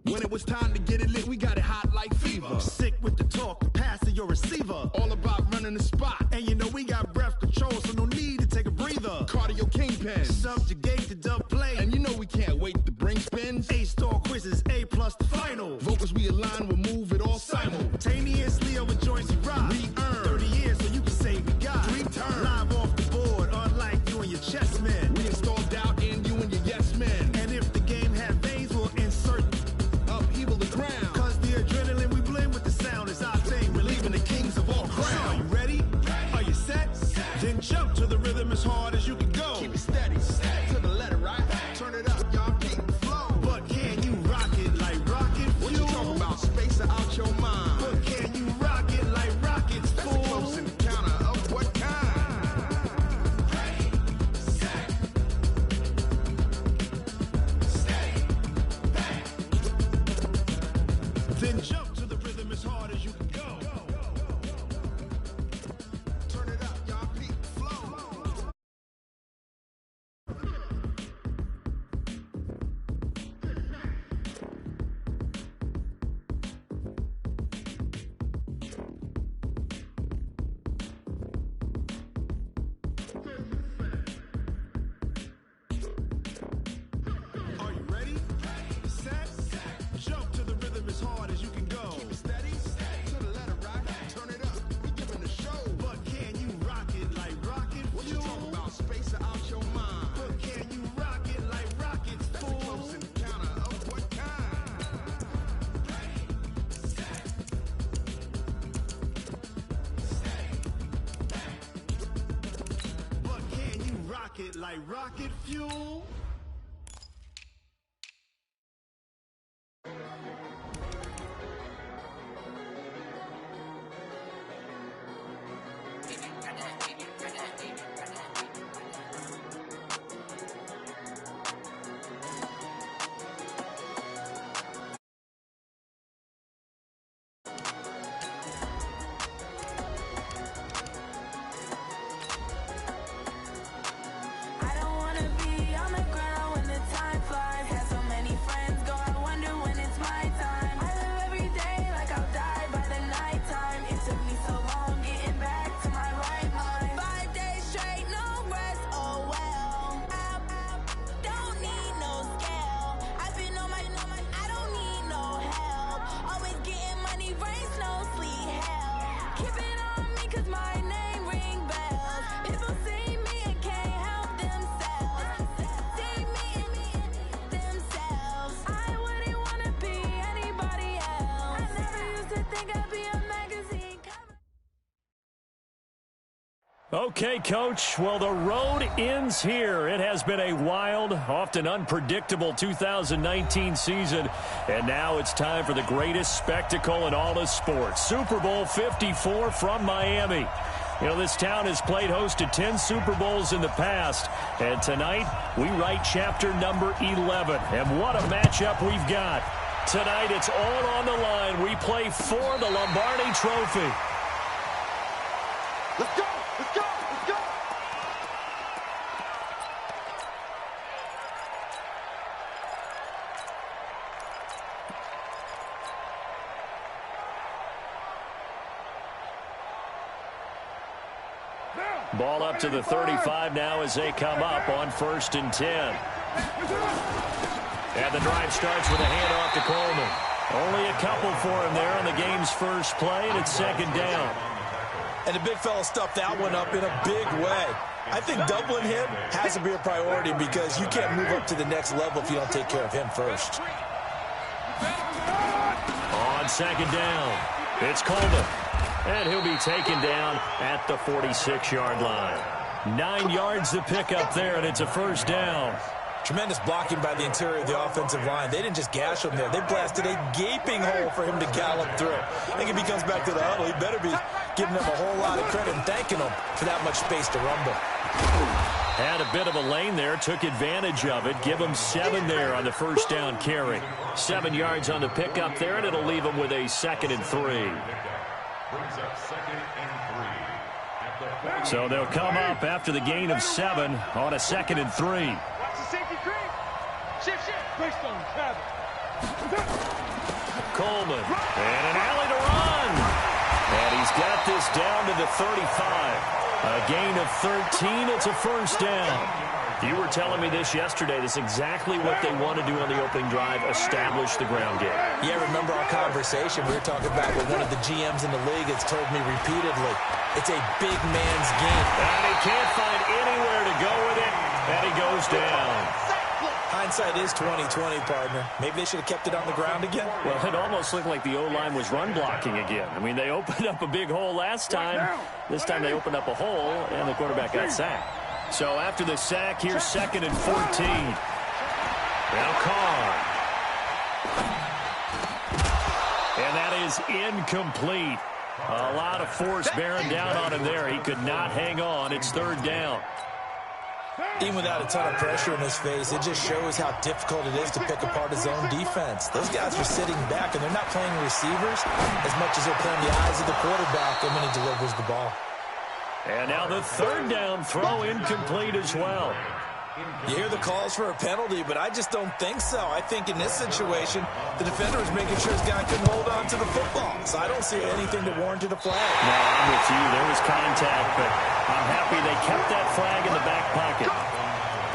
When it was time to get it lit, we got it hot like fever. Sick with the talk, the pass to your receiver. All about running the spot. And you know we got breath control, so no need to take a breather. Cardio kingpin. Subjugate the dub play. And you know we can't wait to bring spins. A-star quizzes, A+ the final. Vocals we align, we'll move it all simultaneously over joints we rock. We earn 30 years so you can say we got. Dream turn. Live off the board, unlike you and your chess men. We install doubt in you and your yes men. And if the game had veins, we'll insert upheaval the ground. Cause the adrenaline we blend with the sound is our thing. Relieving the kings of all crowns. So are you ready? Are you set? Then jump to the rhythm as hard as you can go. Keep it steady, to the letter, right? Turn it up, y'all, keep the flow. But can you rock it like rocket fuel? What you talking about? Space out your mind. But can you rock it like rockets, fool? That's a close encounter of what kind? Ready, set, steady, bang. Then jump to the rhythm as hard as you can go. Turn it up, y'all, keep the flow. Are you ready? Set, jump to the rhythm as hard as you can go. Keep it steady, to the letter, right? Turn it up, we giving the show. But can you rock it like rocket What you fuel? talking about? Space out your mind. But can you rock it like rockets, That's a fool? close encounter of what kind? But can you rock it like rocket fuel? I don't wanna be on the ground when the time flies. Have so many friends go, I wonder when it's my time. I live every day like I'll die by the nighttime. It took me so long getting back to my right mind. 5 days straight, no rest, oh well. I don't need no scale. I've been on my, I don't need no help. Always getting money, rain, snow, sleet, hell. Keep it on me cause my name ring bells. People see me and can't help themselves. See me and themselves. I wouldn't wanna be anybody else. I never used to think I'd be a magazine cover. Okay, Coach. Well, the road ends here. It has been a wild, often unpredictable 2019 season. And now it's time for the greatest spectacle in all of sports. Super Bowl 54 from Miami. You know, this town has played host to 10 Super Bowls in the past. And tonight, we write chapter number 11. And what a matchup we've got. Tonight, it's all on the line. We play for the Lombardi Trophy. Let's go, let's go, let's go. Ball up to the 35 now as they come up on 1st and 10. And the drive starts with a handoff to Coleman. Only a couple for him there on the game's first play, and it's 2nd down. And the big fella stuffed that one up in a big way. I think doubling him has to be a priority because you can't move up to the next level if you don't take care of him first. On 2nd down, it's Coleman. And he'll be taken down at the 46-yard line. 9 yards to pick up there, and it's a 1st down. Tremendous blocking by the interior of the offensive line. They didn't just gash him there. They blasted a gaping hole for him to gallop through. I think if he comes back to the huddle, he better be giving them a whole lot of credit and thanking them for that much space to rumble. Had a bit of a lane there, took advantage of it. Give him 7 there on the 1st down carry. 7 yards on the pickup there, and it'll leave him with a 2nd and 3. So they'll come up after the gain of 7 on a 2nd and 3. Coleman, and an alley to run. And he's got this down to the 35. A gain of 13, it's a first down. You were telling me this yesterday. This is exactly what they want to do on the opening drive, establish the ground game. Yeah, remember our conversation? We were talking about what one of the GMs in the league has told me repeatedly. It's a big man's game. And he can't find anywhere to go with it, and he goes down. Hindsight is 20/20, partner. Maybe they should have kept it on the ground again. Well, it almost looked like the O-line was run blocking again. I mean, they opened up a big hole last time. This time they opened up a hole, and the quarterback got sacked. So after the sack, here's 2nd and 14. Now Carr. And that is incomplete. A lot of force bearing down on him there. He could not hang on. It's 3rd down. Even without a ton of pressure in his face, it just shows how difficult it is to pick apart his own defense. Those guys are sitting back, and they're not playing receivers as much as they're playing the eyes of the quarterback when he delivers the ball. And now the 3rd down throw incomplete as well. You hear the calls for a penalty, but I just don't think so. I think in this situation, the defender is making sure his guy couldn't hold on to the football. So I don't see anything that warranted a flag. No, I'm with you. There was contact, but I'm happy they kept that flag in the back pocket.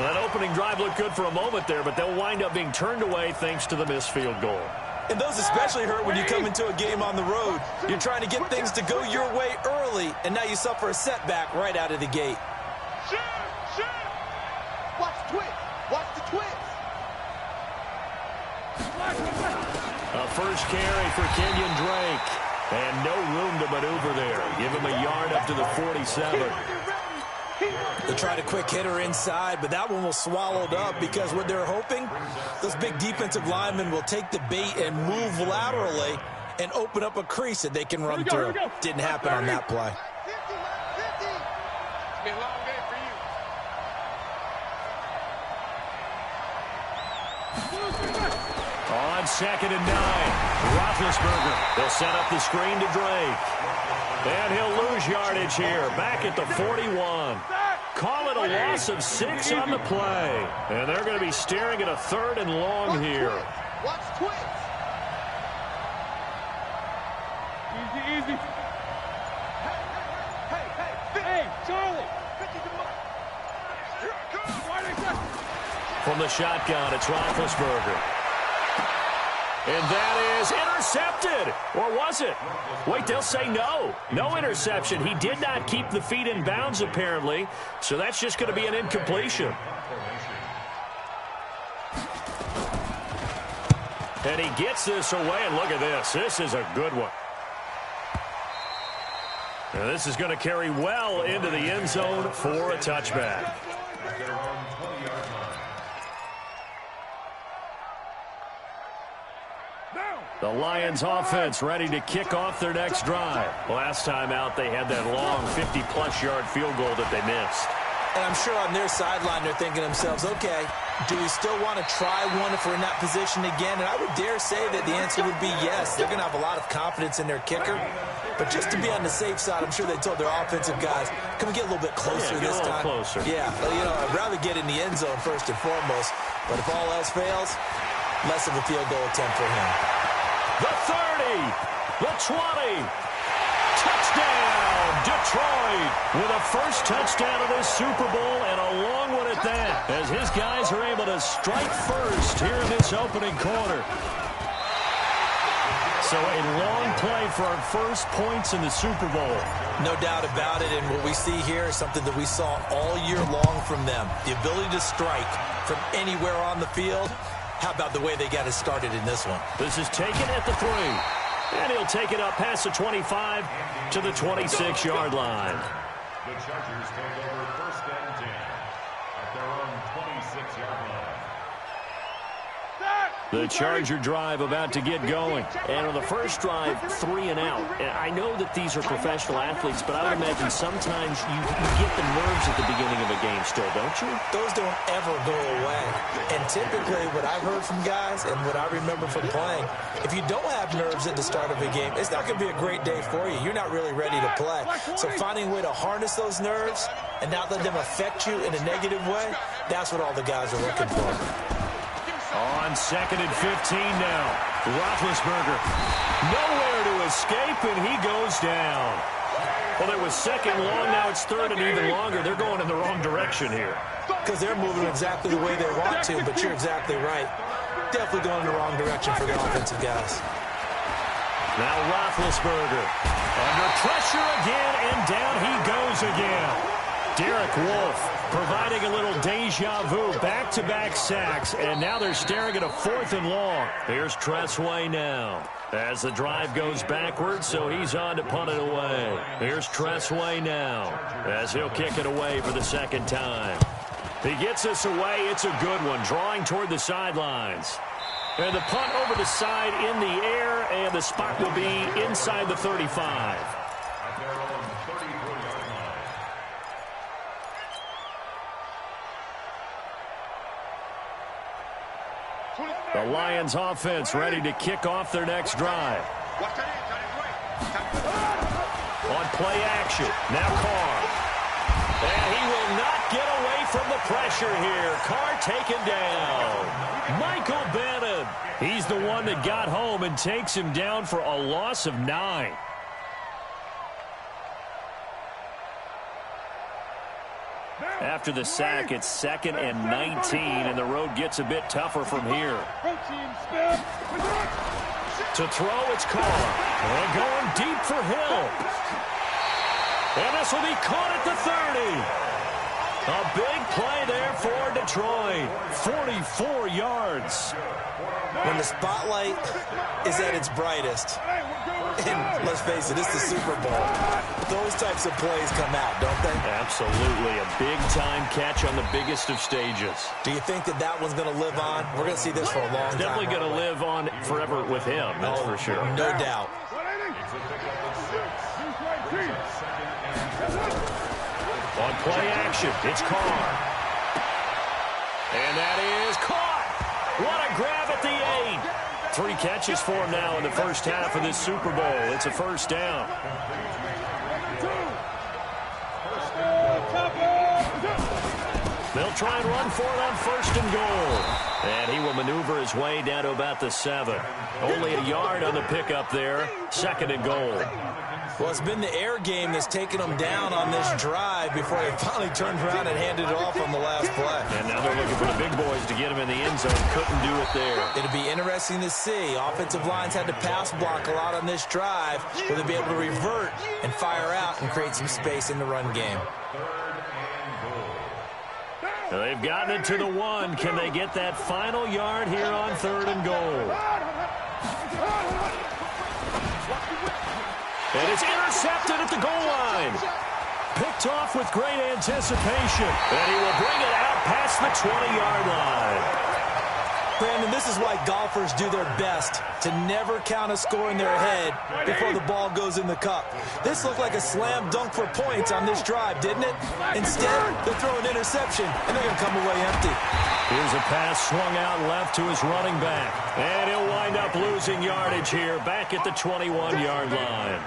Well, that opening drive looked good for a moment there, but they'll wind up being turned away thanks to the missed field goal. And those especially hurt when you come into a game on the road. You're trying to get things to go your way early, and now you suffer a setback right out of the gate. Watch the twist. Watch the twist. A first carry for Kenyon Drake. And no room to maneuver there. Give him a yard up to the 47. They tried a quick hitter inside, but that one was swallowed up because what they're hoping, those big defensive linemen will take the bait and move laterally and open up a crease that they can run through. Didn't happen on that play. It's been a long day for you. On 2nd and 9, Roethlisberger. They'll set up the screen to Drake. And he'll lose yardage here, back at the 41. Call it a loss of 6 on the play. And they're going to be staring at a 3rd and long here. Watch twist. Easy. Hey, Charlie. From the shotgun, it's Roethlisberger. And that is intercepted. Or was it? Wait, they'll say no. No interception. He did not keep the feet in bounds, apparently. So that's just going to be an incompletion. And he gets this away, and look at this. This is a good one. And this is going to carry well into the end zone for a touchback. The Lions offense ready to kick off their next drive. Last time out, they had that long 50-plus yard field goal that they missed. And I'm sure on their sideline they're thinking to themselves, okay, do we still want to try one if we're in that position again? And I would dare say that the answer would be yes. They're going to have a lot of confidence in their kicker. But just to be on the safe side, I'm sure they told their offensive guys, can we get a little bit closer this time? Closer. Yeah, well, I'd rather get in the end zone first and foremost. But if all else fails, less of a field goal attempt for him. The 30, the 20, touchdown, Detroit, with a first touchdown of this Super Bowl and a long one at that, as his guys are able to strike first here in this opening quarter. So a long play for our first points in the Super Bowl. No doubt about it, and what we see here is something that we saw all year long from them, the ability to strike from anywhere on the field. How about the way they got it started in this one? This is taken at the 3. And he'll take it up past the 25 to the 26-yard line. The Chargers take over 1st and 10 at their own 26-yard line. The Charger drive about to get going. And on the first drive, 3 and out. And I know that these are professional athletes, but I would imagine sometimes you get the nerves at the beginning of a game still, don't you? Those don't ever go away. And typically what I've heard from guys and what I remember from playing, if you don't have nerves at the start of a game, it's not going to be a great day for you. You're not really ready to play. So finding a way to harness those nerves and not let them affect you in a negative way, that's what all the guys are looking for. On 2nd and 15 now. Roethlisberger nowhere to escape, and he goes down. Well, it was 2nd long, now it's 3rd and even longer. They're going in the wrong direction here. Because they're moving exactly the way they want to, but you're exactly right. Definitely going in the wrong direction for the offensive guys. Now Roethlisberger under pressure again, and down he goes again. Derek Wolfe providing a little deja vu, back-to-back sacks, and now they're staring at a 4th and long. Here's Tressway now as the drive goes backwards, so he's on to punt it away. Here's Tressway now as he'll kick it away for the 2nd time. He gets us away. It's a good one, drawing toward the sidelines. And the punt over the side in the air, and the spot will be inside the 35. The Lions offense ready to kick off their next drive. On play action, now Carr. And he will not get away from the pressure here. Carr taken down. Michael Bannon. He's the one that got home and takes him down for a loss of 9. After the sack, it's 2nd and 19, and the road gets a bit tougher from here. To throw, it's Carr. And going deep for Hill. And this will be caught at the 30. A big play there for Detroit. 44 yards. When the spotlight is at its brightest, and let's face it, it's the Super Bowl, those types of plays come out, don't they? Absolutely. A big-time catch on the biggest of stages. Do you think that that one's going to live on? We're going to see this for a long time. Definitely going to live on forever with him, that's for sure. No doubt. On play action, it's Carr. And that is caught. What a grab at the 8. 3 catches for him now in the first half of this Super Bowl. It's a 1st down. They'll try and run for it on 1st and goal. And he will maneuver his way down to about the 7. Only a yard on the pickup there. 2nd and goal. Well, it's been the air game that's taken them down on this drive before they finally turned around and handed it off on the last play. And now they're looking for the big boys to get him in the end zone. Couldn't do it there. It'll be interesting to see. Offensive lines had to pass block a lot on this drive. Will they be able to revert and fire out and create some space in the run game? They've gotten it to the 1. Can they get that final yard here on 3rd and goal? And it's intercepted at the goal line. Picked off with great anticipation. And he will bring it out past the 20-yard line. Brandon, this is why golfers do their best to never count a score in their head before the ball goes in the cup. This looked like a slam dunk for points on this drive, didn't it? Instead, they throw an interception, and they're going to come away empty. Here's a pass swung out left to his running back. And he'll wind up losing yardage here back at the 21-yard line.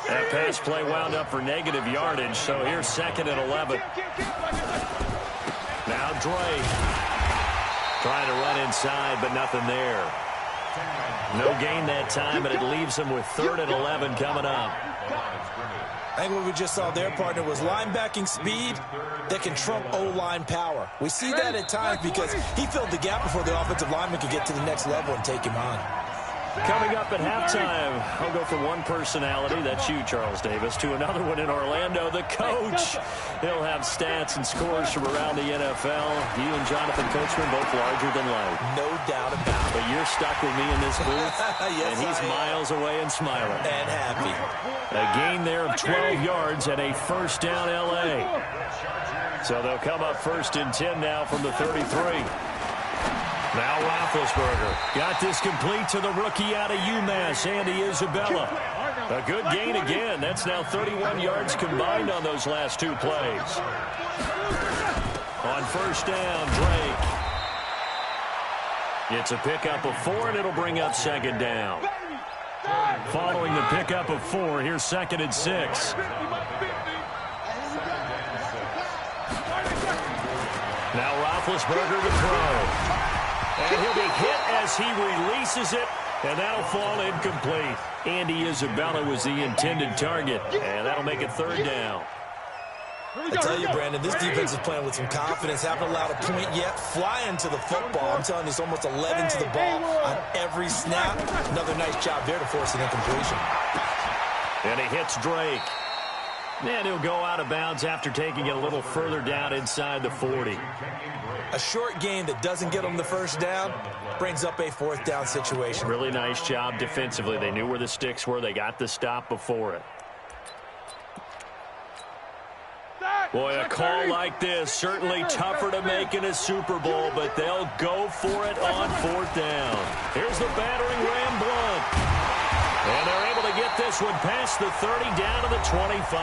That pass play wound up for negative yardage, so here's 2nd and 11. Now Drake trying to run inside, but nothing there. No gain that time, but it leaves him with 3rd and 11 coming up. I think what we just saw their partner was linebacking speed that can trump O-line power. We see that at times because he filled the gap before the offensive lineman could get to the next level and take him on. Coming up at halftime, I'll go from one personality, that's you, Charles Davis, to another one in Orlando, the coach. He'll have stats and scores from around the NFL. You and Jonathan Coachman, both larger than life. No doubt about it. But you're stuck with me in this booth, Yes, and he's miles away and smiling. And happy. A gain there of 12 yards and a 1st down L.A. So they'll come up 1st and 10 now from the 33. Now Roethlisberger got this complete to the rookie out of UMass, Andy Isabella. A good gain again. That's now 31 yards combined on those last 2 plays. On 1st down, Drake. It's a pickup of 4, and it'll bring up 2nd down. Following the pickup of 4, here's 2nd and 6. Now Roethlisberger to throw. And as he releases it, and that'll fall incomplete. Andy Isabella was the intended target, and that'll make it third down. I tell you, Brandon, this defense is playing with some confidence. Haven't allowed a point yet. Flying to the football. I'm telling you, it's almost 11 to the ball on every snap. Another nice job there to force an incompletion. And he hits Drake. And he'll go out of bounds after taking it a little further down inside the 40. A short game that doesn't get them the first down brings up a fourth down situation. Really nice job defensively. They knew where the sticks were. They got the stop before it. Boy, a call like this, certainly tougher to make in a Super Bowl, but they'll go for it on fourth down. Here's the battering ram Blunt. And they're able to get this one past the 30 down to the 25.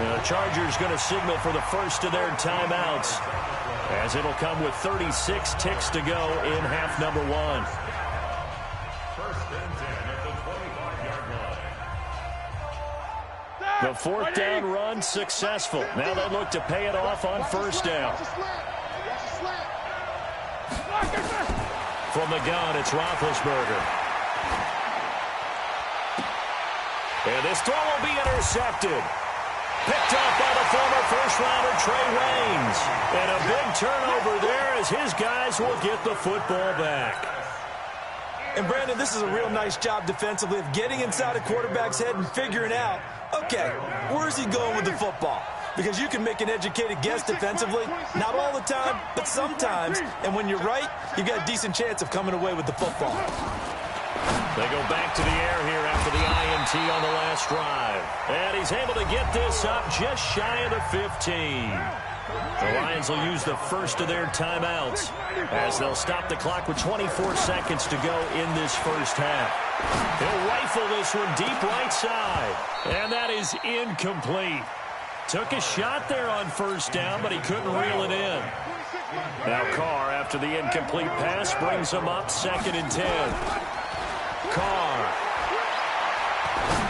And the Chargers going to signal for the first of their timeouts, as it'll come with 36 ticks to go in half number one. First and 10 at the 25-yard line. The fourth down run successful. Now they look to pay it off on first down. From the gun, it's Roethlisberger. And this throw will be intercepted. Picked up by the former first-rounder Trey Waynes. And a big turnover there as his guys will get the football back. And, Brandon, this is a real nice job defensively of getting inside a quarterback's head and figuring out, okay, where's he going with the football? Because you can make an educated guess defensively, not all the time, but sometimes. And when you're right, you've got a decent chance of coming away with the football. They go back to the air here after the INT on the last drive. And he's able to get this up just shy of the 15. The Lions will use the first of their timeouts as they'll stop the clock with 24 seconds to go in this first half. He'll rifle this one deep right side. And that is incomplete. Took a shot there on first down, but he couldn't reel it in. Now Carr, after the incomplete pass, brings him up 2nd and 10. Carr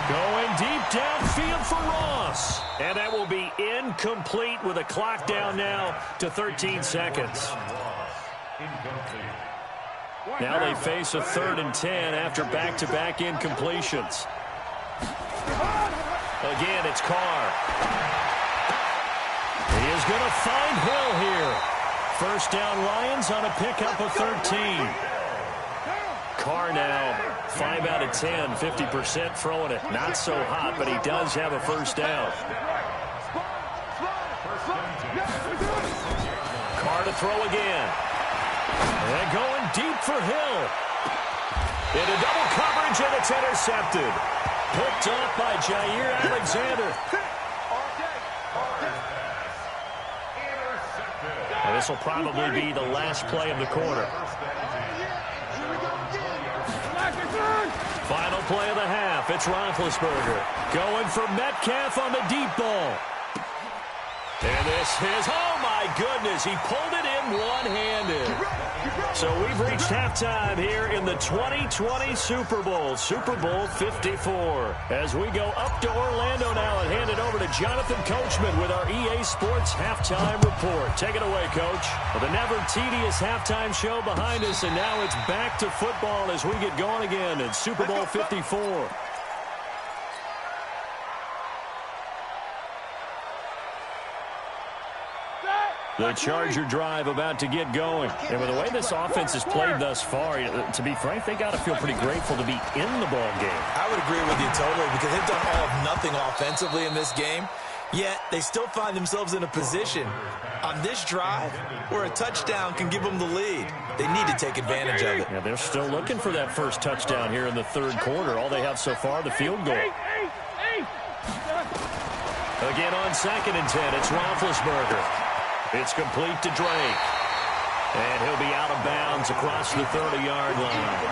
going deep downfield for Ross. And that will be incomplete with a clock down now to 13 seconds. Now they face a 3rd and 10 after back-to-back incompletions. Again, it's Carr. He is going to find Hill here. First down Lions on a pickup of 13. Carr now 5 out of 10, 50% throwing it. Not so hot, but he does have a first down. Carr to throw again. And going deep for Hill. Into double coverage, and it's intercepted. Picked off by Jair Alexander. And this will probably be the last play of the quarter. Final play of the half. It's Roethlisberger going for Metcalf on the deep ball. And this is, oh my goodness, he pulled it in one-handed. So we've reached halftime here in the 2020 Super Bowl, Super Bowl 54. As we go up to Orlando now and hand it over to Jonathan Coachman with our EA Sports Halftime Report. Take it away, Coach. Well, the never tedious halftime show behind us, and now it's back to football as we get going again in Super Bowl 54. The Charger drive about to get going. And with the way this offense has played thus far, to be frank, they got to feel pretty grateful to be in the ball game. I would agree with you totally, because they've done all of nothing offensively in this game, yet they still find themselves in a position on this drive where a touchdown can give them the lead. They need to take advantage of it. Yeah, they're still looking for that first touchdown here in the third quarter. All they have so far, the field goal. Again on 2nd and 10, it's Roethlisberger. It's complete to Drake. And he'll be out of bounds across the 30-yard line.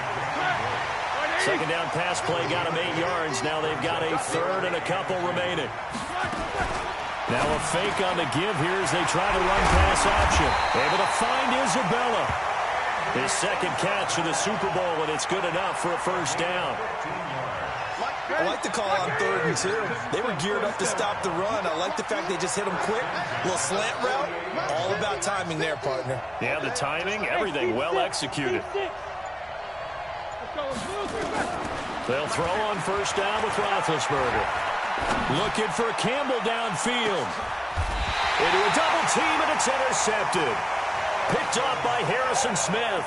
Second down pass play got him 8 yards. Now they've got a 3rd and a couple remaining. Now a fake on the give here as they try to run pass option. Able to find Isabella. His second catch of the Super Bowl, and it's good enough for a first down. I like the call on 3rd and 2. They were geared up to stop the run. I like the fact they just hit them quick. A little slant route. All about timing there, partner. Yeah, the timing, everything well executed. They'll throw on first down with Roethlisberger. Looking for Campbell downfield. Into a double team, and it's intercepted. Picked up by Harrison Smith.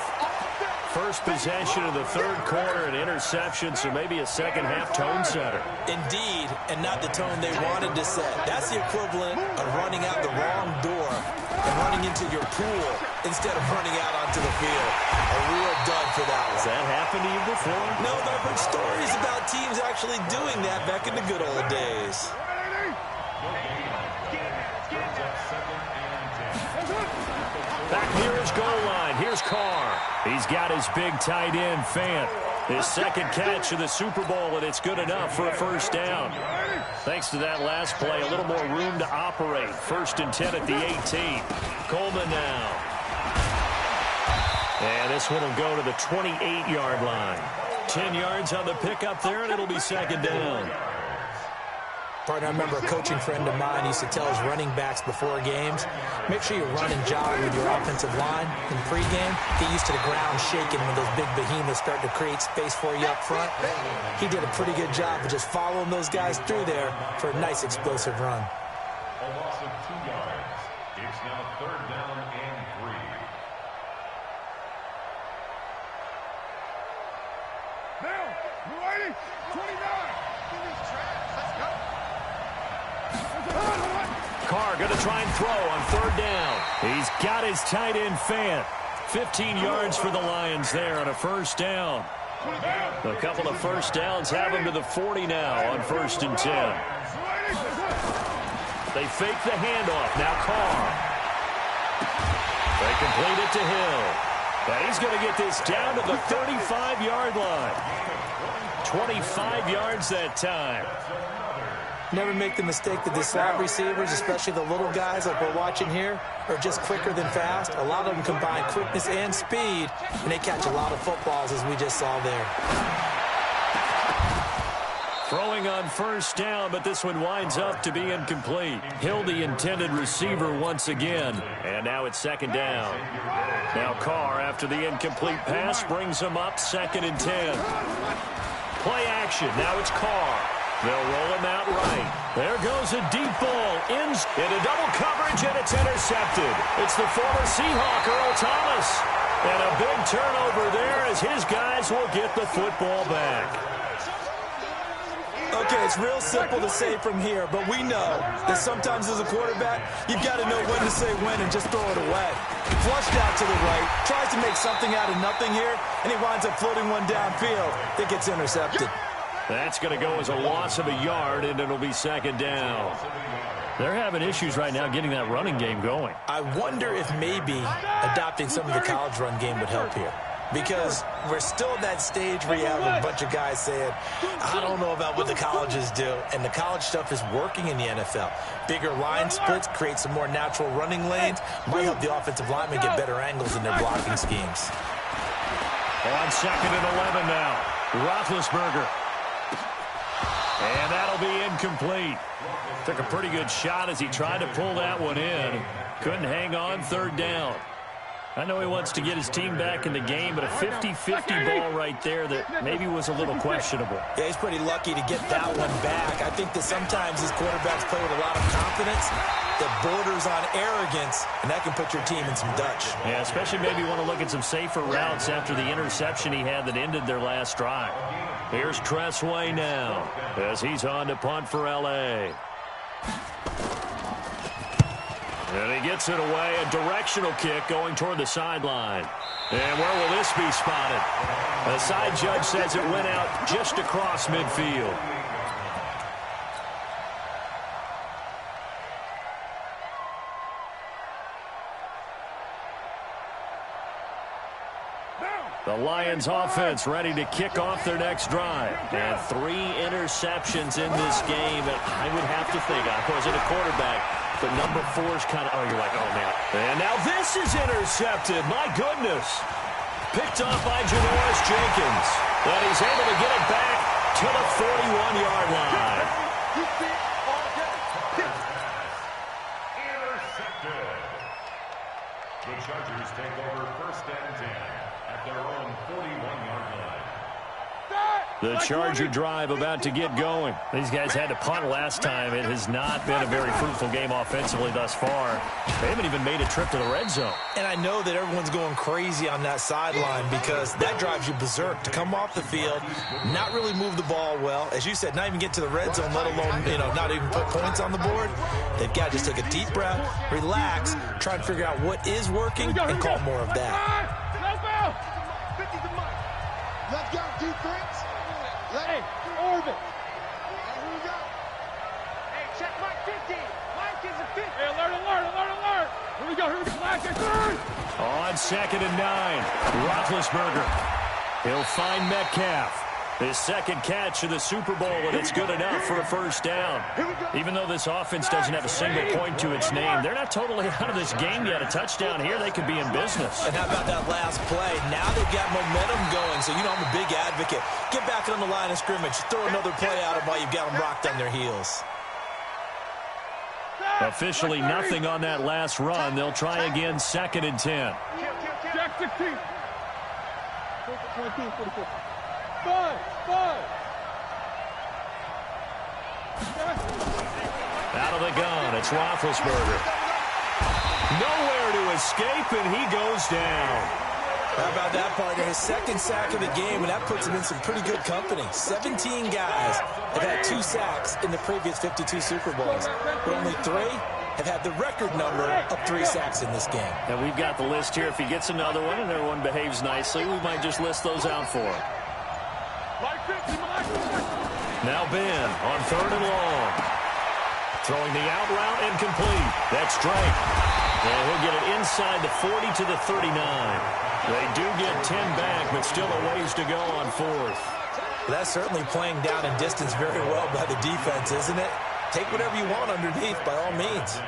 First possession of the third quarter, an interception, so maybe a second-half tone setter. Indeed, and not the tone they wanted to set. That's the equivalent of running out the wrong door and running into your pool instead of running out onto the field. A real dud for that one. Has that happened to you before? No, but I've heard stories about teams actually doing that back in the good old days. Back near his goal line. Here's Carr. He's got his big tight end, Fant. His second catch of the Super Bowl, and it's good enough for a first down. Thanks to that last play, a little more room to operate. 1st and 10 at the 18. Coleman now. And this one will go to the 28-yard line. 10 yards on the pickup there, and it'll be second down. Partner, I remember a coaching friend of mine used to tell his running backs before games, make sure you run and jog with your offensive line in pregame. Get used to the ground shaking when those big behemoths start to create space for you up front. He did a pretty good job of just following those guys through there for a nice explosive run. A loss of 2 yards. It's now 3rd down and 3. Now, ready? 29. Carr going to try and throw on 3rd down. He's got his tight end, Fant. 15 yards for the Lions there on a first down. A couple of first downs have him to the 40 now on 1st and 10. They fake the handoff. Now Carr. They complete it to Hill. And he's going to get this down to the 35-yard line. 25 yards that time. Never make the mistake that the slot receivers, especially the little guys like we're watching here, are just quicker than fast. A lot of them combine quickness and speed, and they catch a lot of footballs, as we just saw there. Throwing on first down, but this one winds up to be incomplete. Hill, the intended receiver once again. And now it's second down. Now Carr, after the incomplete pass, brings him up 2nd and 10. Play action. Now it's Carr. They'll roll him out right. There goes a deep ball. Ends into double coverage, and it's intercepted. It's the former Seahawk, Earl Thomas. And a big turnover there as his guys will get the football back. Okay, it's real simple to say from here, but we know that sometimes as a quarterback, you've got to know when to say when and just throw it away. He flushed out to the right, tries to make something out of nothing here, and he winds up floating one downfield that gets intercepted. That's going to go as a loss of a yard, and it'll be second down. They're having issues right now getting that running game going. I wonder if maybe adopting some of the college run game would help here. Because we're still at that stage where you have a bunch of guys saying, I don't know about what the colleges do. And the college stuff is working in the NFL. Bigger line splits, create some more natural running lanes. Might help the offensive linemen get better angles in their blocking schemes. On 2nd and 11 now. Roethlisberger. And that'll be incomplete. Took a pretty good shot as he tried to pull that one in. Couldn't hang on 3rd down. I know he wants to get his team back in the game, but a 50-50 ball right there that maybe was a little questionable. Yeah, he's pretty lucky to get that one back. I think that sometimes these quarterbacks play with a lot of confidence that borders on arrogance, and that can put your team in some Dutch. Yeah, especially maybe want to look at some safer routes after the interception he had that ended their last drive. Here's Tressway now as he's on to punt for L.A. And he gets it away, a directional kick going toward the sideline. And where will this be spotted? The side judge says it went out just across midfield. The Lions offense ready to kick off their next drive. And 3 interceptions in this game. And I would have to think, I wasn't a quarterback, but number 4's kind of, oh, you're like, oh, man. And now this is intercepted. My goodness. Picked off by Janoris Jenkins. And he's able to get it back to the 41-yard line. The Charger drive about to get going. These guys had to punt last time. It has not been a very fruitful game offensively thus far. They haven't even made a trip to the red zone. And I know that everyone's going crazy on that sideline because that drives you berserk to come off the field, not really move the ball well. As you said, not even get to the red zone, let alone, not even put points on the board. They've got to just take a deep breath, relax, try and figure out what is working, and call more of that. Let's go, defense. Hey, orbit. Here we go. Hey, check Mike 50. Mike is a 50. Hey, alert. Here we go. Last third. On 2nd and 9, Roethlisberger. He'll find Metcalf. His second catch of the Super Bowl, and it's good enough for a first down. Even though this offense doesn't have a single point to its name, they're not totally out of this game yet. A touchdown here, they could be in business. And how about that last play? Now they've got momentum going, so I'm a big advocate. Get back on the line of scrimmage. Throw another play at them while you've got them rocked on their heels. Officially nothing on that last run. They'll try again 2nd and 10. Jack 16. 22, 44. 5. Out of the gun, it's Roethlisberger. Nowhere to escape, and he goes down. How about that, partner? His second sack of the game, and that puts him in some pretty good company. 17 guys have had 2 sacks in the previous 52 Super Bowls, but only 3 have had the record number of 3 sacks in this game. And we've got the list here. If he gets another one and everyone behaves nicely, we might just list those out for him. Now Ben on 3rd and long. Throwing the out route incomplete. That's Drake. And he'll get it inside the 40 to the 39. They do get 10 back, but still a ways to go on 4th. That's certainly playing down in distance very well by the defense, isn't it? Take whatever you want underneath, by all means.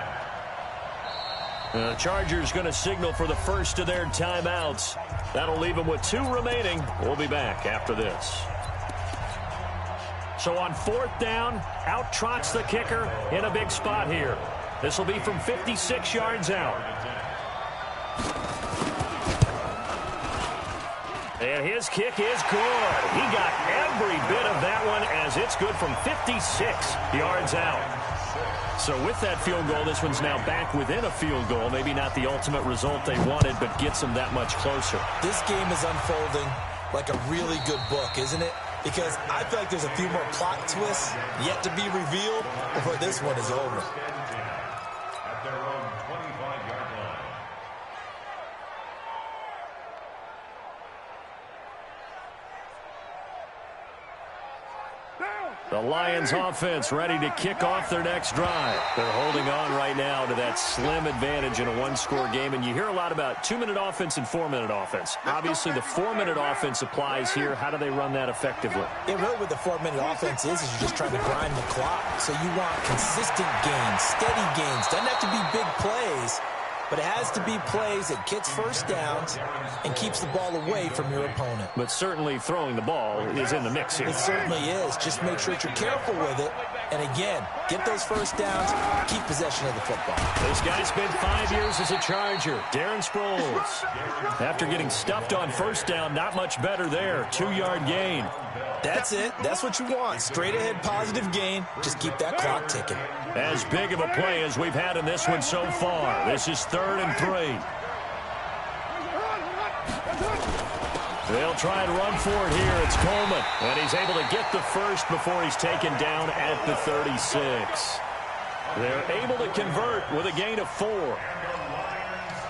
The Chargers going to signal for the first of their timeouts. That'll leave them with 2 remaining. We'll be back after this. So on 4th down, out trots the kicker in a big spot here. This will be from 56 yards out. And his kick is good. He got every bit of that one as it's good from 56 yards out. So with that field goal, this one's now back within a field goal. Maybe not the ultimate result they wanted, but gets them that much closer. This game is unfolding like a really good book, isn't it? Because I feel like there's a few more plot twists yet to be revealed before this one is over. At their own 25-yard line. The Lions offense ready to kick off their next drive. They're holding on right now to that slim advantage in a 1-score game. And you hear a lot about 2-minute offense and 4-minute offense. Obviously, the 4-minute offense applies here. How do they run that effectively? Yeah, really what the 4-minute offense is you're just trying to grind the clock. So you want consistent gains, steady gains. Doesn't have to be big plays, but it has to be plays that gets first downs and keeps the ball away from your opponent. But certainly throwing the ball is in the mix here. It certainly is. Just make sure that you're careful with it. And again, get those first downs, keep possession of the football. This guy spent 5 years as a Charger, Darren Sproles. After getting stuffed on first down, not much better there. 2-yard gain. That's it. That's what you want. Straight ahead positive gain. Just keep that clock ticking. As big of a play as we've had in this one so far. This is 3rd and 3. They'll try and run for it here. It's Coleman. And he's able to get the first before he's taken down at the 36. They're able to convert with a gain of 4.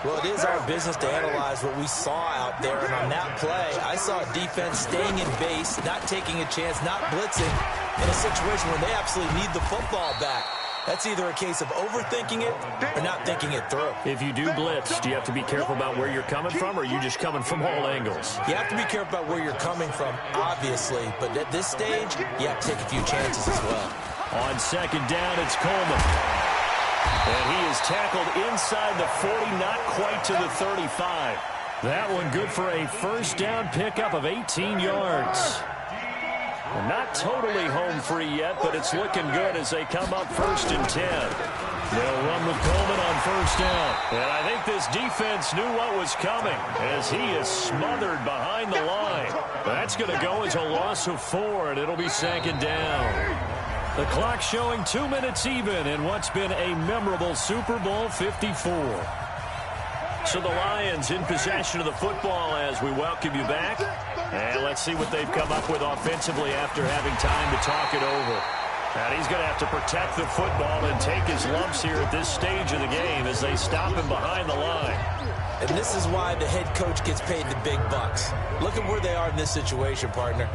Well, it is our business to analyze what we saw out there. And on that play, I saw defense staying in base, not taking a chance, not blitzing in a situation where they absolutely need the football back. That's either a case of overthinking it or not thinking it through. If you do blitz, do you have to be careful about where you're coming from, or are you just coming from all angles? You have to be careful about where you're coming from, obviously. But at this stage, you have to take a few chances as well. On 2nd down, it's Coleman. And he is tackled inside the 40, not quite to the 35. That one good for a first down pickup of 18 yards. Well, not totally home free yet, but it's looking good as they come up 1st and 10. They'll run with Coleman on first down. And I think this defense knew what was coming as he is smothered behind the line. That's going to go as a loss of 4, and it'll be second down. The clock showing 2 minutes even in what's been a memorable Super Bowl 54. So the Lions in possession of the football as we welcome you back. And let's see what they've come up with offensively after having time to talk it over. And he's going to have to protect the football and take his lumps here at this stage of the game as they stop him behind the line. And this is why the head coach gets paid the big bucks. Look at where they are in this situation, partner.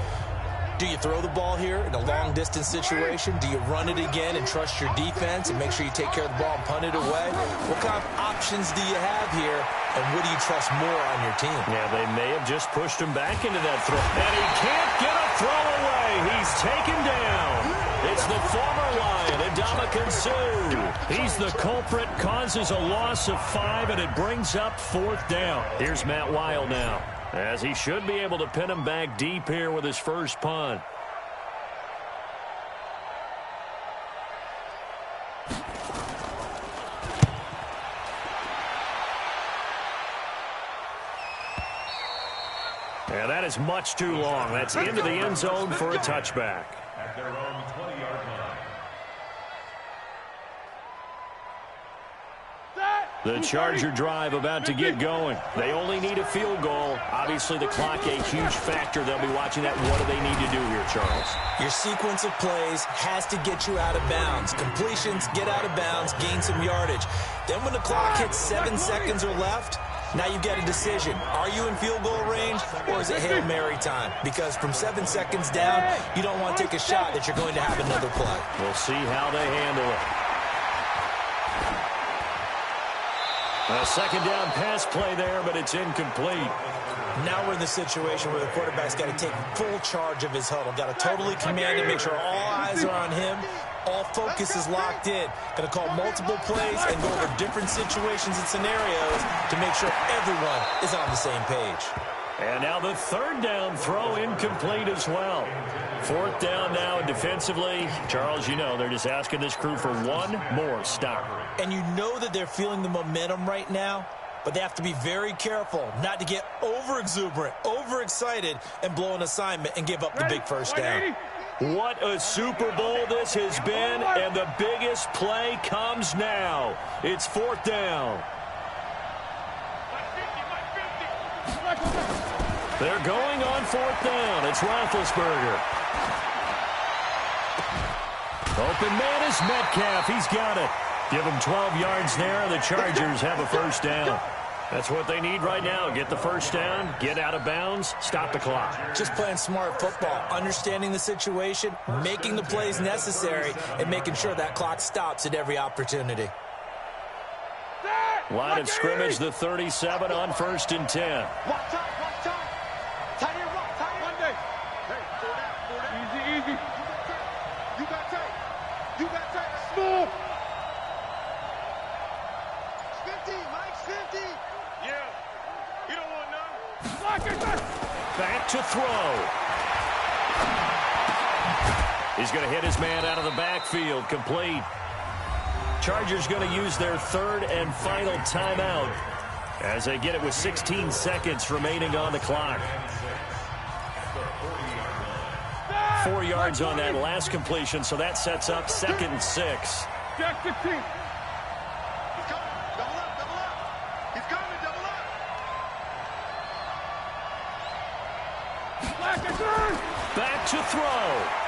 Do you throw the ball here in a long-distance situation? Do you run it again and trust your defense and make sure you take care of the ball and punt it away? What kind of options do you have here, and what do you trust more on your team? Yeah, they may have just pushed him back into that throw. And he can't get a throw away. He's taken down. It's the former Lion, Ndamukong Suh. He's the culprit, causes a loss of 5, and it brings up 4th down. Here's Matt Wile now, as he should be able to pin him back deep here with his first punt. And that is much too long. That's into the end zone for a touchback. At their own 20-yard line. The Charger drive about to get going. They only need a field goal. Obviously, the clock a huge factor. They'll be watching that. What do they need to do here, Charles? Your sequence of plays has to get you out of bounds. Completions, get out of bounds, gain some yardage. Then when the clock hits 7 seconds or left, now you get a decision. Are you in field goal range, or is it Hail Mary time? Because from 7 seconds down, you don't want to take a shot that you're going to have another play. We'll see how they handle it. A second down pass play there, but it's incomplete. Now we're in the situation where the quarterback's got to take full charge of his huddle. Got to totally command it, make sure all eyes are on him. All focus is locked in. Going to call multiple plays and go over different situations and scenarios to make sure everyone is on the same page. And now the 3rd down throw incomplete as well. 4th down now, and defensively, Charles, you know, they're just asking this crew for one more stop. And you know that they're feeling the momentum right now, but they have to be very careful not to get over-exuberant, over-excited, and blow an assignment and give up the big first down. What a Super Bowl this has been, and the biggest play comes now. It's 4th down. They're going on 4th down. It's Roethlisberger. Open man is Metcalf. He's got it. Give him 12 yards there, and the Chargers have a first down. That's what they need right now. Get the first down, get out of bounds, stop the clock. Just playing smart football, understanding the situation, making the plays necessary, and making sure that clock stops at every opportunity. Line of scrimmage, the 37 on 1st and 10. Watch time. Tight end, rock, tight end. Monday. Hey, four down. Easy. You got tape. Small. 50, Mike's 50. Yeah. You don't want none. Back to throw. He's going to hit his man out of the backfield, complete. Chargers going to use their 3rd and final timeout as they get it with 16 seconds remaining on the clock. 4 yards on that last completion, so that sets up 2nd and 6. Jack 15. He's coming. Double up. He's coming. Double up. Back to throw.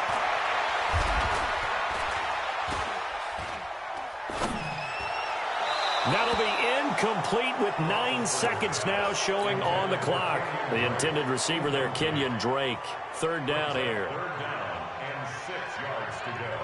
That'll be incomplete with 9 seconds now showing on the clock. The intended receiver there, Kenyon Drake. 3rd down here. 3rd down and 6 yards to go.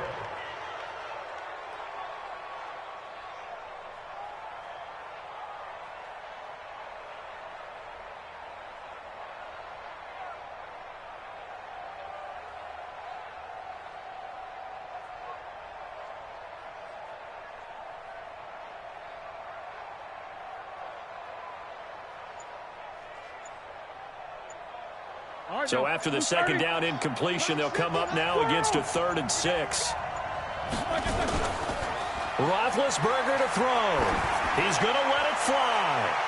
So after the 2nd down incompletion, they'll come up now against a 3rd and 6. Roethlisberger to throw. He's going to let it fly.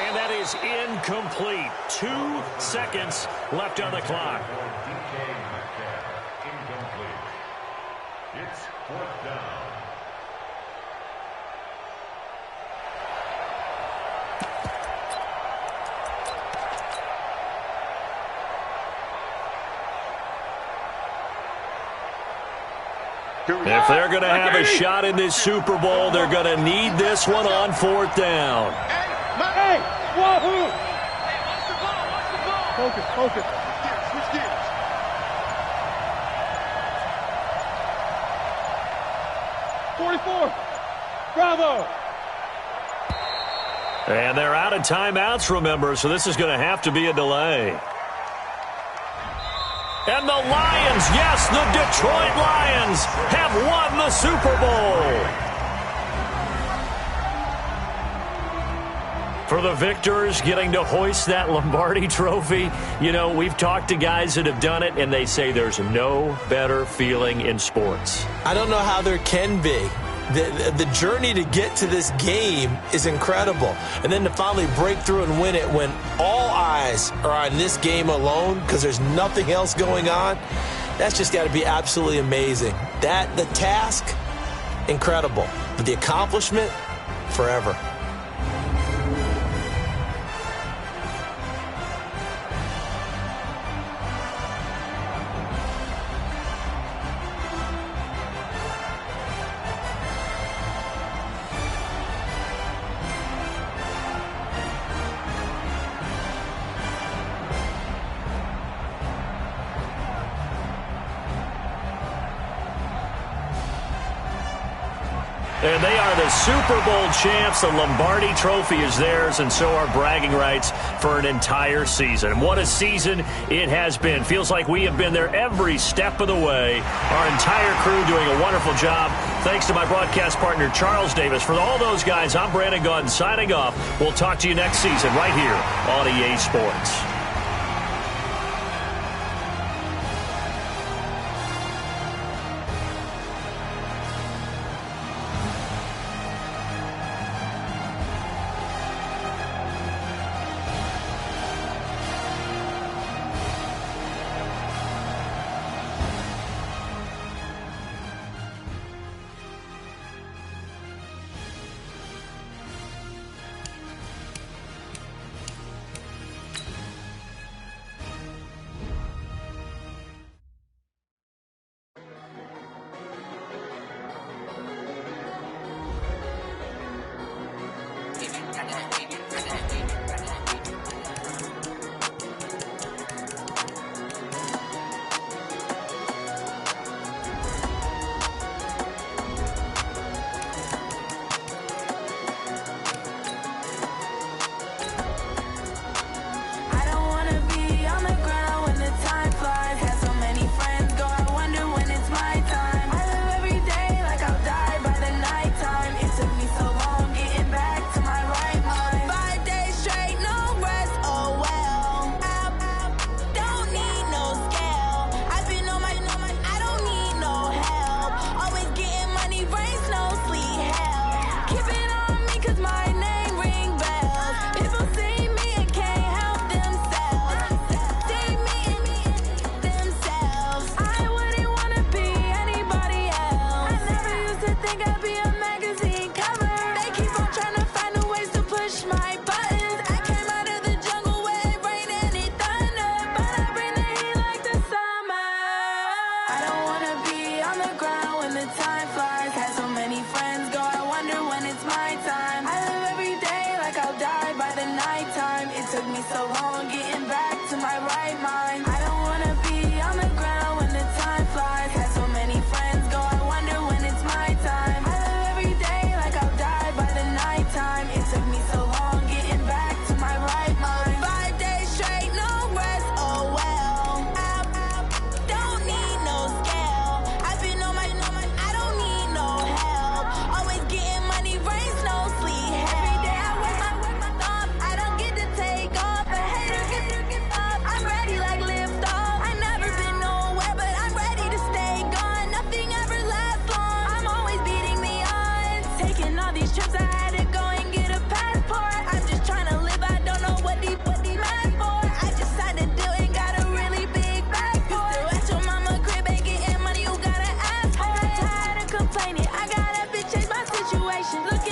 And that is incomplete. 2 seconds left on the clock. DK Metcalf, incomplete. It's 4th down. If they're going to have a shot in this Super Bowl, they're going to need this one on 4th down. Hey, wahoo! Hey, watch the ball, watch the ball. Focus. Switch gears. Bravo! And they're out of timeouts, remember, so this is going to have to be a delay. And the Lions, yes, the Detroit Lions have won the Super Bowl. For the victors, getting to hoist that Lombardi trophy, you know, we've talked to guys that have done it, and they say there's no better feeling in sports. I don't know how there can be. The journey to get to this game is incredible. And then to finally break through and win it when all eyes are on this game alone because there's nothing else going on, that's just got to be absolutely amazing. The task, incredible. But the accomplishment, forever. And they are the Super Bowl champs. The Lombardi Trophy is theirs, and so are bragging rights for an entire season. What a season it has been. Feels like we have been there every step of the way. Our entire crew doing a wonderful job. Thanks to my broadcast partner, Charles Davis. For all those guys, I'm Brandon Gaudin signing off. We'll talk to you next season right here on EA Sports. I don't get to take off. A hater get up. I'm ready like live. motivation. Look